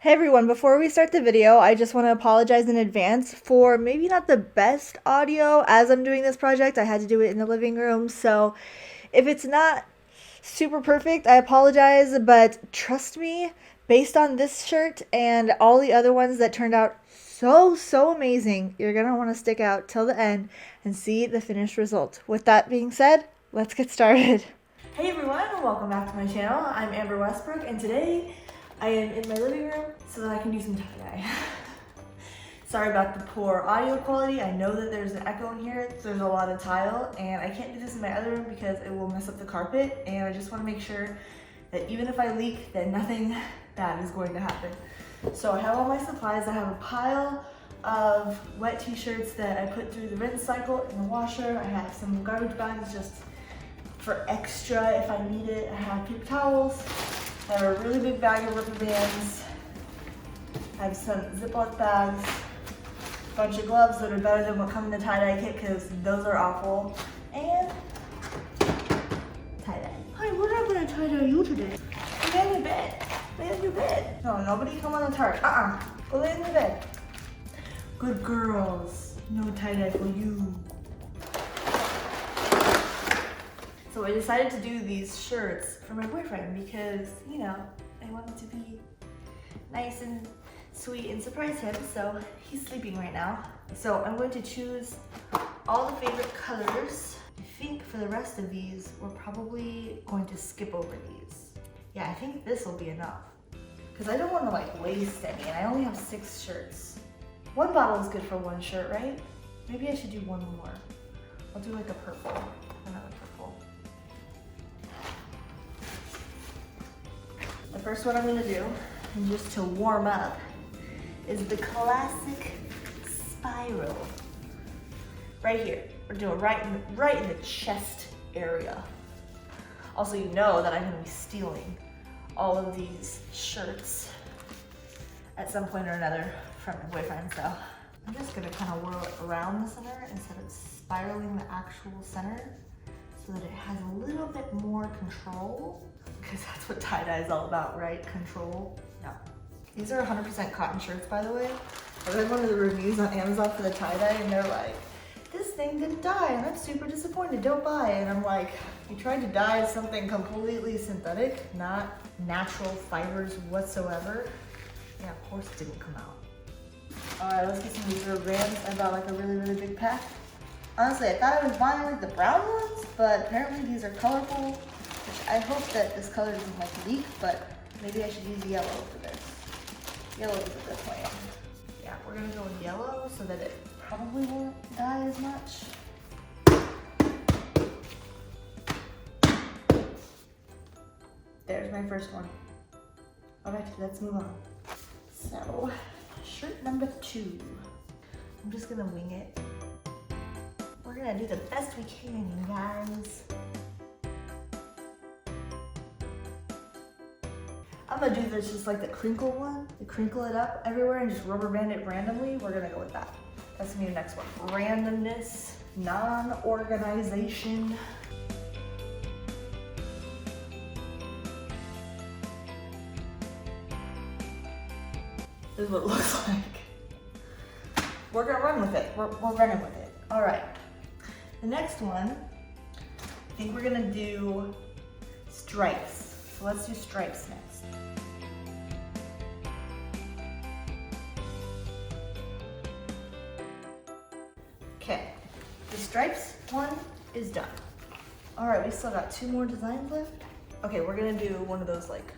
Hey everyone, before we start the video, I just want to apologize in advance for maybe not the best audio as I'm doing this project. I had to do it in the living room, so if it's not super perfect, I apologize, but trust me, based on this shirt and all the other ones that turned out so amazing, you're gonna want to stick out till the end and see the finished result. With that being said, let's get started. Hey everyone, welcome back to my channel. I'm Amber Westbrook, and today I am in my living room so that I can do some tie-dye. Sorry about the poor audio quality. I know that there's an echo in here. There's a lot of tile, and I can't do this in my other room because it will mess up the carpet, and I just want to make sure that even if I leak, that nothing bad is going to happen. So I have all my supplies. I have a pile of wet t-shirts that I put through the rinse cycle in the washer. I have some garbage bags just for extra if I need it. I have paper towels. I have a really big bag of rubber bands. I have some Ziploc bags, a bunch of gloves that are better than what come in the tie-dye kit because those are awful, and tie-dye. Hi, we're not gonna tie-dye you today. Lay on your bed. Lay on your bed. No, nobody come on the tarp. Go lay on your bed. Good girls. No tie-dye for you. So I decided to do these shirts for my boyfriend because, you know, I wanted to be nice and sweet and surprise him, so he's sleeping right now. So I'm going to choose all the favorite colors. I think for the rest of these, we're probably going to skip over these. Yeah, I think this will be enough because I don't want to like waste any, and I only have 6 shirts. One bottle is good for one shirt, right? Maybe I should do one more. I'll do like a purple, another purple. The first one I'm gonna do, and just to warm up, is the classic spiral. Right here. We're doing right in the chest area. Also, you know that I'm gonna be stealing all of these shirts at some point or another from my boyfriend, so I'm just gonna kind of whirl it around the center instead of spiraling the actual center so that it has a little bit more control. Because that's what tie-dye is all about, right? Control. No. These are 100% cotton shirts, by the way. I read one of the reviews on Amazon for the tie-dye, and they're like, this thing didn't dye, and I'm super disappointed, don't buy it. And I'm like, you tried to dye something completely synthetic, not natural fibers whatsoever. Yeah, of course it didn't come out. All right, let's get some of these rubber bands. I bought like a really big pack. Honestly, I thought I was buying like the brown ones, but apparently these are colorful. I hope that this color doesn't like leak, but maybe I should use yellow for this. Yellow is a good plan. Yeah, we're gonna go with yellow so that it probably won't dye as much. There's my first one. All right, let's move on. So, shirt number 2. I'm just gonna wing it. We're gonna do the best we can, you guys. I'm gonna do this just like the crinkle one. You crinkle it up everywhere and just rubber band it randomly. We're gonna go with that. That's gonna be the next one. Randomness, non-organization. This is what it looks like. We're gonna run with it. We're running with it. All right. The next one, I think we're gonna do stripes. So let's do stripes next. Okay, the stripes one is done. All right, we still got 2 more designs left. Okay, we're gonna do one of those like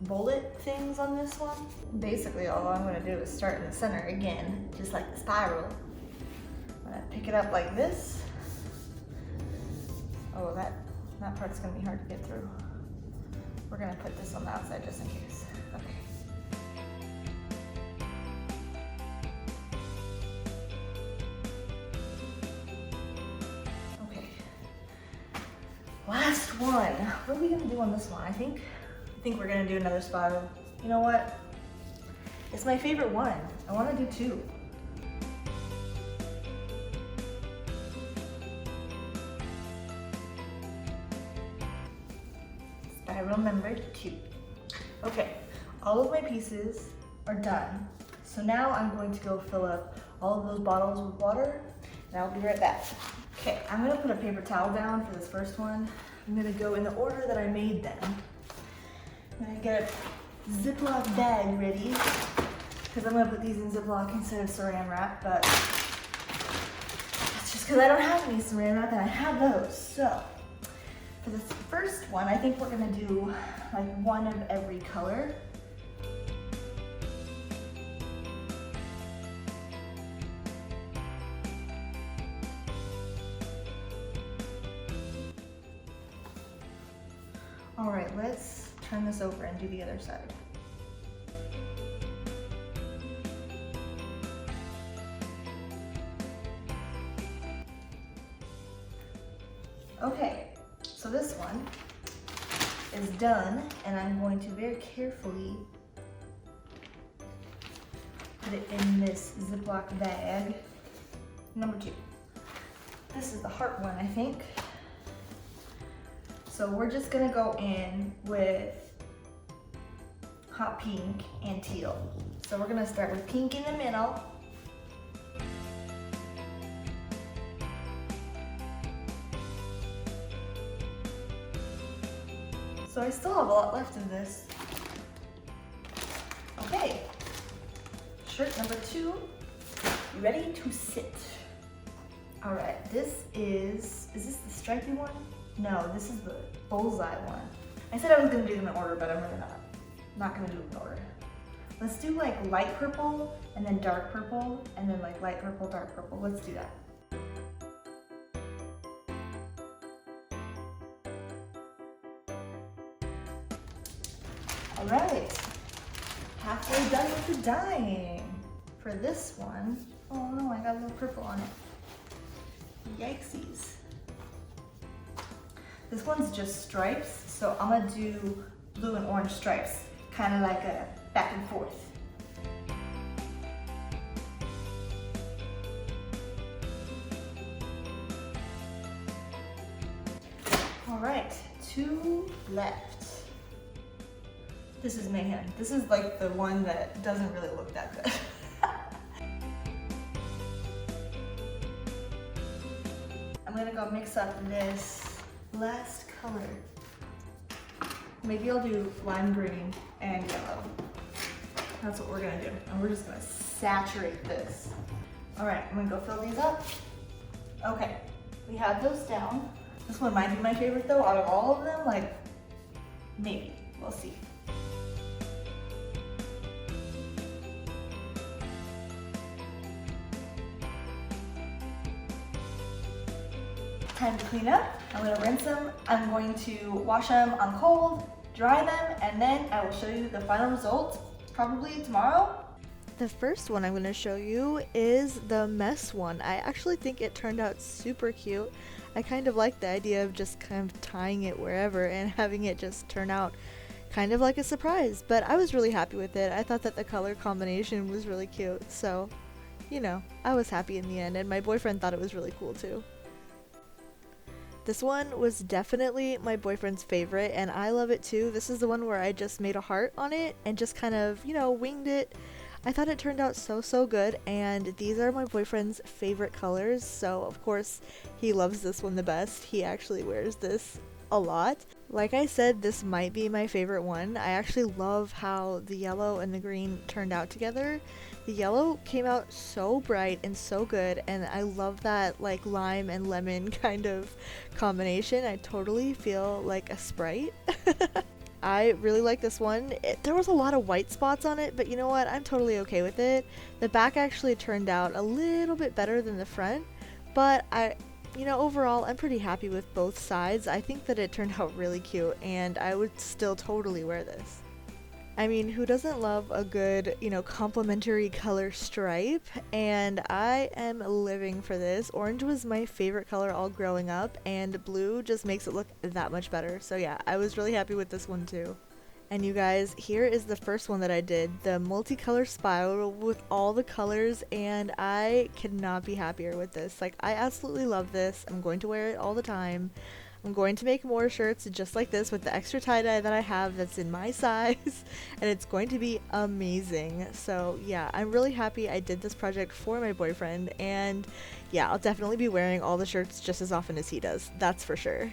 bullet things on this one. Basically, all I'm gonna do is start in the center again, just like the spiral. I'm gonna pick it up like this. Oh, that part's gonna be hard to get through. We're gonna put this on the outside just in case. Okay. Okay. Last one. What are we gonna do on this one? I think we're gonna do another spiral. You know what? It's my favorite one. I wanna do 2. Spiral number 2. Okay, all of my pieces are done. So now I'm going to go fill up all of those bottles with water, and I'll be right back. Okay, I'm gonna put a paper towel down for this first one. I'm gonna go in the order that I made them. I'm gonna get a Ziploc bag ready, because I'm gonna put these in Ziploc instead of saran wrap, but that's just because I don't have any saran wrap and I have those. So for this first one, I think we're gonna do like one of every color. All right, let's turn this over and do the other side. Okay, so this one is done, and I'm going to very carefully put it in this Ziploc bag. Number 2. This is the heart one, I think. So we're just gonna go in with hot pink and teal. So we're gonna start with pink in the middle. So I still have a lot left of this. Okay, shirt number 2, you ready to sit? All right, this is this the stripy one? No, this is the bullseye one. I said I was gonna do them in order, but I'm really not gonna do them in order. Let's do like light purple and then dark purple and then like light purple, dark purple. Let's do that. All right, halfway done with the dyeing. For this one, oh no, I got a little purple on it. Yikesies. This one's just stripes, so I'm gonna do blue and orange stripes, kind of like a back and forth. All right, 2 left. This is mayhem. This is like the one that doesn't really look that good. I'm gonna go mix up this last color. Maybe I'll do lime green and yellow. That's what we're gonna do. And we're just gonna saturate this. All right, I'm gonna go fill these up. Okay, we have those down. This one might be my favorite though, out of all of them, like, maybe, we'll see. Time to clean up. I'm gonna rinse them. I'm going to wash them on cold, dry them, and then I will show you the final result probably tomorrow. The first one I'm going to show you is the mess one. I actually think it turned out super cute. I kind of like the idea of just kind of tying it wherever and having it just turn out kind of like a surprise, but I was really happy with it. I thought that the color combination was really cute, so, you know, I was happy in the end, and my boyfriend thought it was really cool too. This one was definitely my boyfriend's favorite, and I love it too. This is the one where I just made a heart on it and just kind of, you know, winged it. I thought it turned out so good, and these are my boyfriend's favorite colors, so of course he loves this one the best. He actually wears this a lot. Like I said, this might be my favorite one. I actually love how the yellow and the green turned out together. The yellow came out so bright and so good, and I love that like lime and lemon kind of combination. I totally feel like a Sprite. I really like this one. There was a lot of white spots on it, but you know what? I'm totally okay with it. The back actually turned out a little bit better than the front, but you know, overall, I'm pretty happy with both sides. I think that it turned out really cute, and I would still totally wear this. I mean, who doesn't love a good, you know, complementary color stripe? And I am living for this. Orange was my favorite color all growing up, and blue just makes it look that much better. So yeah, I was really happy with this one too. And you guys, here is the first one that I did, the multicolor spiral with all the colors, and I could not be happier with this. Like, I absolutely love this. I'm going to wear it all the time. I'm I'm going to make more shirts just like this with the extra tie-dye that I have that's in my size, and it's going to be amazing. So yeah, I'm really happy I did this project for my boyfriend, and yeah, I'll definitely be wearing all the shirts just as often as he does, that's for sure.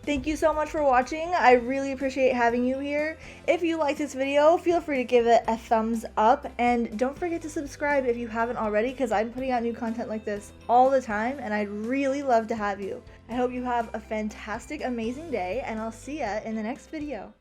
Thank you so much for watching. I really appreciate having you here. If you liked this video, feel free to give it a thumbs up, and don't forget to subscribe if you haven't already, because I'm putting out new content like this all the time and I'd really love to have you. I hope you have a fantastic, amazing day, and I'll see ya in the next video.